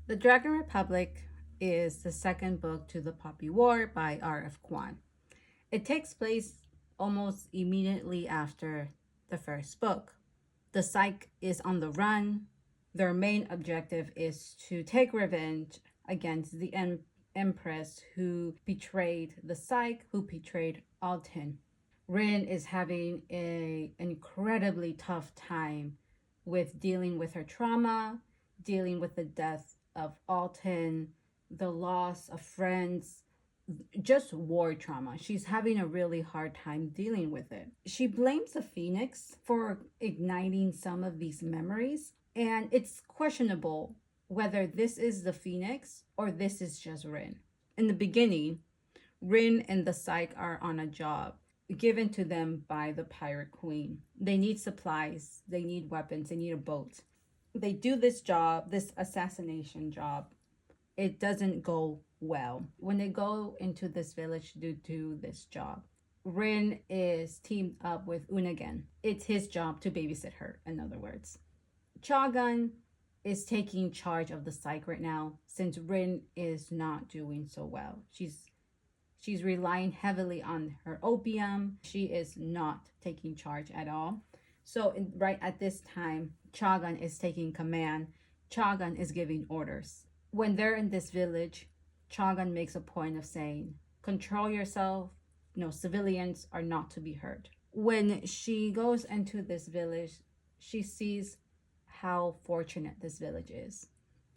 The Dragon Republic is the second book to The Poppy War by R.F. Kuang. It takes place almost immediately after the first book. The Psyche is on the run. Their main objective is to take revenge against the Empress who betrayed the Psyche, who betrayed Alton. Rin is having an incredibly tough time with dealing with her trauma, dealing with the death of Alton, the loss of friends, just war trauma. She's having a really hard time dealing with it. She blames the Phoenix for igniting some of these memories, and it's questionable whether this is the Phoenix or this is just Rin. In the beginning, Rin and the Psyche are on a job given to them by the Pirate Queen. They need supplies, they need weapons, they need a boat. They do this job, this assassination job. It doesn't go well. When they go into this village to do this job, Rin is teamed up with Unagen. It's his job to babysit her, in other words. Chaghan is taking charge of the Psyche right now since Rin is not doing so well. She's relying heavily on her opium. She is not taking charge at all. So right at this time, Chaghan is taking command. Chaghan is giving orders. When they're in this village, Chaghan makes a point of saying, control yourself. No, civilians are not to be hurt. When she goes into this village, she sees how fortunate this village is.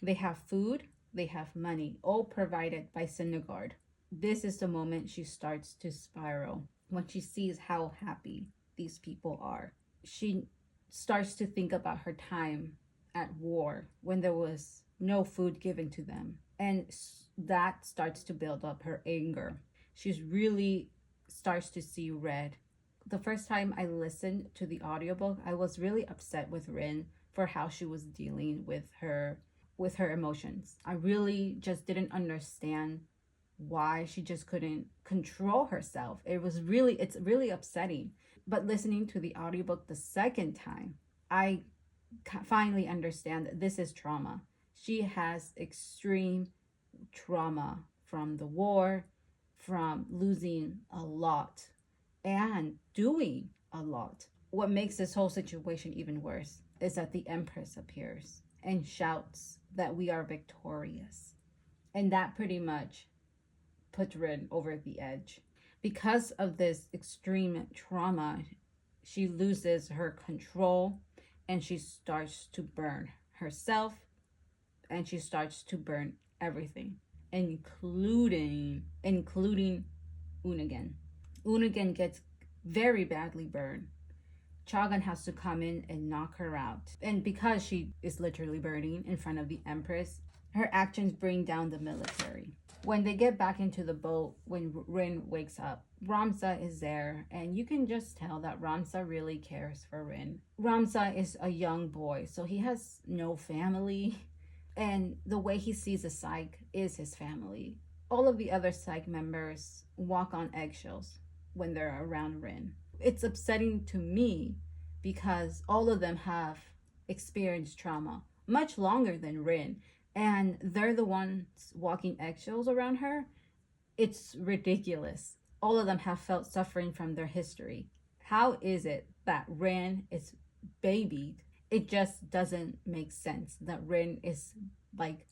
They have food, they have money, all provided by Syndergaard. This is the moment she starts to spiral when she sees how happy these people are. She starts to think about her time at war when there was no food given to them. And that starts to build up her anger. She's really starts to see red. The first time I listened to the audiobook, I was really upset with Rin for how she was dealing with her emotions. I really just didn't understand why she just couldn't control herself. It's really upsetting. But listening to the audiobook the second time, I finally understand that this is trauma. She has extreme trauma from the war, from losing a lot and doing a lot. What makes this whole situation even worse is that the Empress appears and shouts that we are victorious. And that pretty much puts Rin over the edge. Because of this extreme trauma, she loses her control and she starts to burn herself and she starts to burn everything, including Unagen. Unagen gets very badly burned. Chaghan has to come in and knock her out. And because she is literally burning in front of the Empress, her actions bring down the military. When they get back into the boat, when Rin wakes up, Ramza is there, and you can just tell that Ramza really cares for Rin. Ramza is a young boy, so he has no family, and the way he sees a Psyche is his family. All of the other Psyche members walk on eggshells when they're around Rin. It's upsetting to me because all of them have experienced trauma much longer than Rin, and they're the ones walking eggshells around her. It's ridiculous. All of them have felt suffering from their history. How is it that Rin is babied? It just doesn't make sense that Rin is like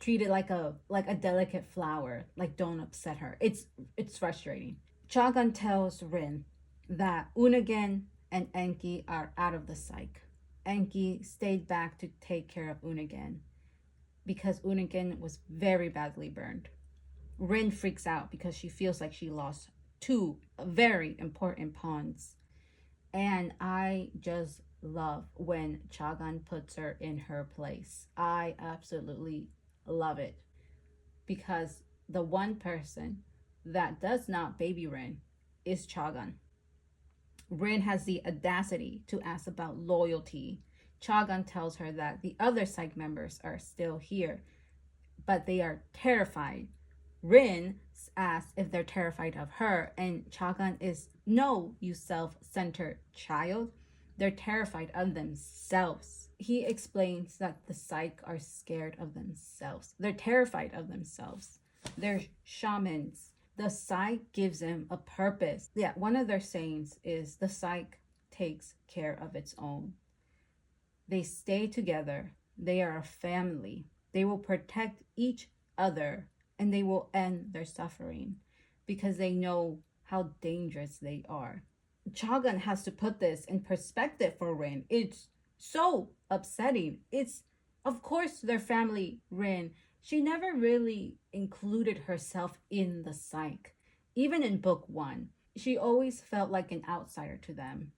treated like a delicate flower. Like, don't upset her. It's frustrating. Chaghan tells Rin that Unagen and Enki are out of the Psyche. Enki stayed back to take care of Unagen because Unagen was very badly burned. Rin freaks out because she feels like she lost two very important pawns. And I just love when Chaghan puts her in her place. I absolutely love it because the one person that does not baby Rin is Chaghan. Rin has the audacity to ask about loyalty. Chaghan tells her that the other Psyche members are still here, but they are terrified. Rin asks if they're terrified of her, and Chaghan is, no, you self-centered child. They're terrified of themselves. he explains that the psych are scared of themselves. They're terrified of themselves. They're shamans. The psych gives them a purpose. Yeah, one of their sayings is the psych takes care of its own. They stay together. They are a family. They will protect each other and they will end their suffering because they know how dangerous they are. Chaghan has to put this in perspective for Rin. It's so upsetting. It's, of course, their family, Rin. She never really included herself in the psych. Even in book one, she always felt like an outsider to them.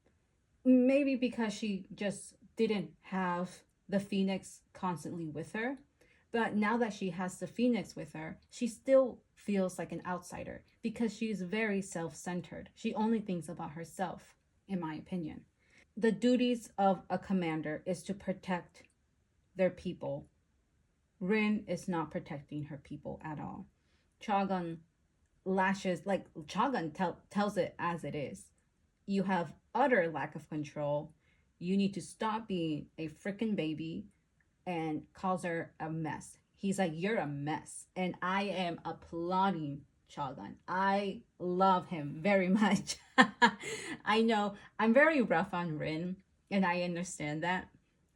Maybe because she just didn't have the Phoenix constantly with her. But now that she has the Phoenix with her, she still feels like an outsider because she's very self centered. She only thinks about herself, in my opinion. The duties of a commander is to protect their people. Rin is not protecting her people at all. Chaghan lashes, like Chaghan tells it as it is. You have utter lack of control. You need to stop being a freaking baby, and calls her a mess. He's like, you're a mess. And I am applauding Chaghan. I love him very much. I know I'm very rough on Rin, and I understand that.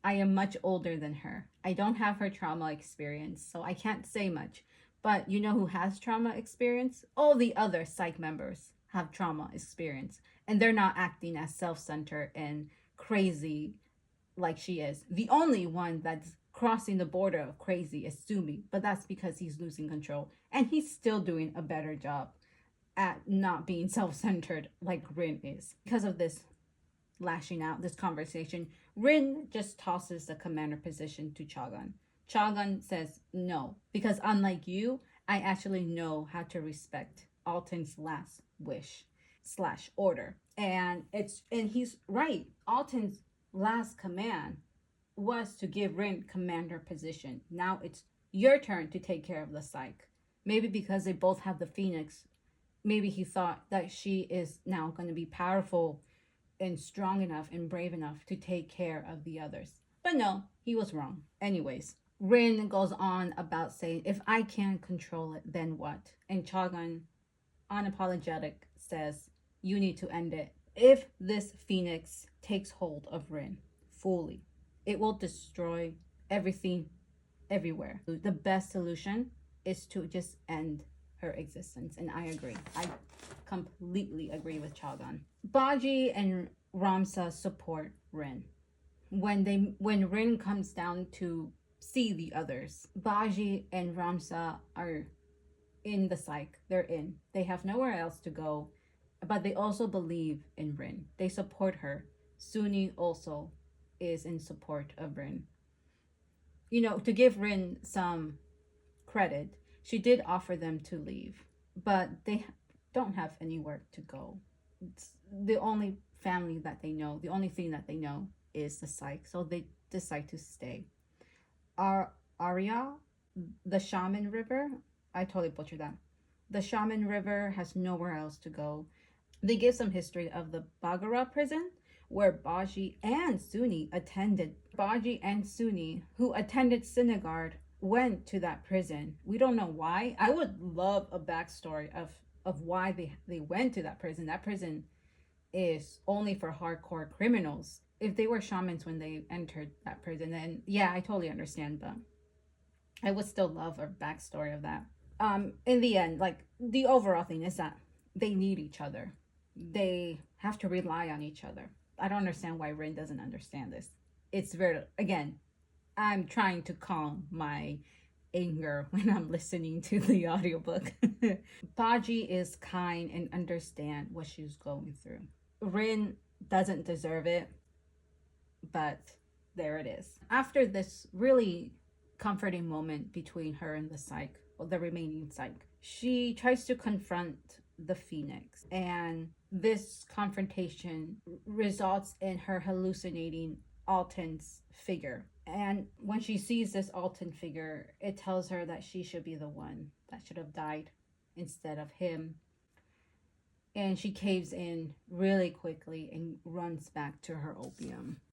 I am much older than her. I don't have her trauma experience, so I can't say much. But you know who has trauma experience? All the other psych members have trauma experience, and they're not acting as self centered and crazy like she is. The only one that's crossing the border of crazy is Sumi, but that's because he's losing control. And he's still doing a better job at not being self centered like Rin is. Because of this lashing out, this conversation, Rin just tosses the commander position to Chaghan. Chaghan says no, because unlike you, I actually know how to respect Alton's last wish slash order. And he's right. Alton's last command was to give Rin commander position. Now it's your turn to take care of the psych. Maybe because they both have the Phoenix, maybe he thought that she is now going to be powerful and strong enough and brave enough to take care of the others. But no, he was wrong. Anyways, Rin goes on about saying, if I can't control it, then what? And Chaghan, unapologetic, says, you need to end it. If this Phoenix takes hold of Rin fully, it will destroy everything everywhere. The best solution is to just end her existence. And I agree. I completely agree with Chaghan. Baji and Ramsa support Rin. When Rin comes down to see the others, Baji and Ramsa are in the psych. They're in. They have nowhere else to go, but they also believe in Rin. They support her. Suni also is in support of Rin. You know, to give Rin some credit, she did offer them to leave, but they don't have anywhere to go. It's the only family that they know, the only thing that they know is the psych, so they decide to stay. Arya, the Shaman River, I totally butchered that. The Shaman River has nowhere else to go. They give some history of the Bagara prison where Baji and Suni attended. Baji and Suni, who attended Sinagard, went to that prison. We don't know why. I would love a backstory of why they went to that prison. That prison is only for hardcore criminals. If they were shamans when they entered that prison, then yeah, I totally understand, but I would still love a backstory of that. In the end, like, the overall thing is that they need each other. They have to rely on each other. I don't understand why Rin doesn't understand this. It's very, again, I'm trying to calm my anger when I'm listening to the audiobook. Baji is kind and understand what she's going through. Rin doesn't deserve it, but there it is. After this really comforting moment between her and the psych, or the remaining psych, she tries to confront the Phoenix, and this confrontation results in her hallucinating Alton's figure. And when she sees this Alton figure, it tells her that she should be the one that should have died instead of him. And she caves in really quickly and runs back to her opium.